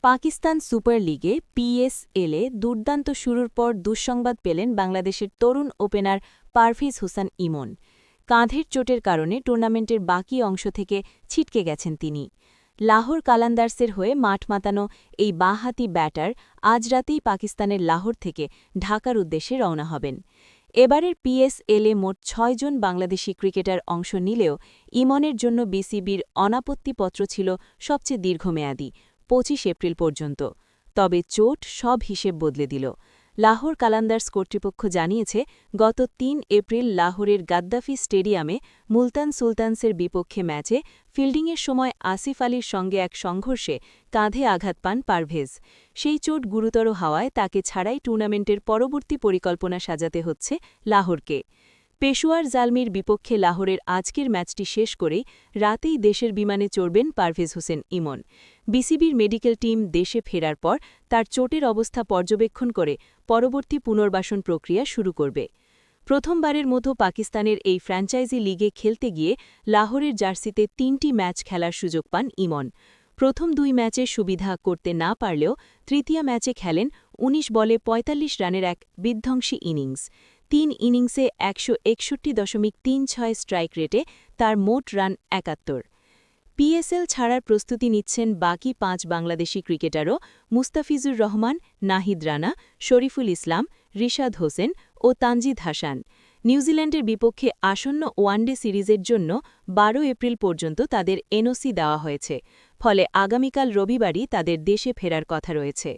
Pakistan super লিগে পিএসএলে দুর্দান্ত শুরুর পর দুঃসংবাদ পেলেন বাংলাদেশের তরুণ ওপেনার পারভেজ হোসেন ইমন। কাঁধের চোটের কারণে টুর্নামেন্টের বাকি অংশ থেকে ছিটকে গেছেন তিনি। লাহোর কালান্দার্সের হয়ে মাঠ মাতানো এই বাঁহাতি ব্যাটার আজ রাতেই পাকিস্তানের লাহোর থেকে ঢাকার উদ্দেশ্যে রওনা হবেন। এবারের পিএসএলে মোট ৬ জন বাংলাদেশি ক্রিকেটার অংশ নিলেও ইমনের জন্য বিসিবির অনাপত্তিপত্র ছিল সবচেয়ে দীর্ঘমেয়াদী, ২৫ এপ্রিল পর্যন্ত। তবে চোট সব হিসেব বদলে দিল। লাহোর কালান্দার্স কর্তৃপক্ষ জানিয়েছে, গত ৩ এপ্রিল লাহোরের গাদ্দাফি স্টেডিয়ামে মুলতান সুলতানসের বিপক্ষে ম্যাচে ফিল্ডিংয়ের সময় আসিফ আলীর সঙ্গে এক সংঘর্ষে কাঁধে আঘাত পান পারভেজ। সেই চোট গুরুতর হওয়ায় তাকে ছাড়াই টুর্নামেন্টের পরবর্তী পরিকল্পনা সাজাতে হচ্ছে লাহোরকে। পেশোয়ার জালমির বিপক্ষে লাহোরের আজকের ম্যাচটি শেষ করেই রাতেই দেশের বিমানে চড়বেন পারভেজ হোসেন ইমন। বিসিবির মেডিকেল টিম দেশে ফেরার পর তার চোটের অবস্থা পর্যবেক্ষণ করে পরবর্তী পুনর্বাসন প্রক্রিয়া শুরু করবে। প্রথমবারের মতো পাকিস্তানের এই ফ্র্যাঞ্চাইজি লিগে খেলতে গিয়ে লাহোরের জার্সিতে ৩টি ম্যাচ খেলার সুযোগ পান ইমন। প্রথম ২ ম্যাচে সুবিধা করতে না পারলেও তৃতীয় ম্যাচে খেলেন ১৯ বলে ৪৫ রানের এক বিধ্বংসী ইনিংস। ৩ ইনিংসে ১৬১.৩৬ স্ট্রাইক রেটে তার মোট রান ৭১। পিএসএল ছাড়ার প্রস্তুতি নিচ্ছেন বাকি ৫ বাংলাদেশি ক্রিকেটারও মুস্তাফিজুর রহমান, নাহিদ রানা, শরীফুল ইসলাম, রিশাদ হোসেন ও তানজিদ হাসান। নিউজিল্যান্ডের বিপক্ষে আসন্ন ওয়ানডে সিরিজের জন্য ১২ এপ্রিল পর্যন্ত তাদের এনওসি দেওয়া হয়েছে, ফলে আগামীকাল রবিবারই তাদের দেশে ফেরার কথা রয়েছে।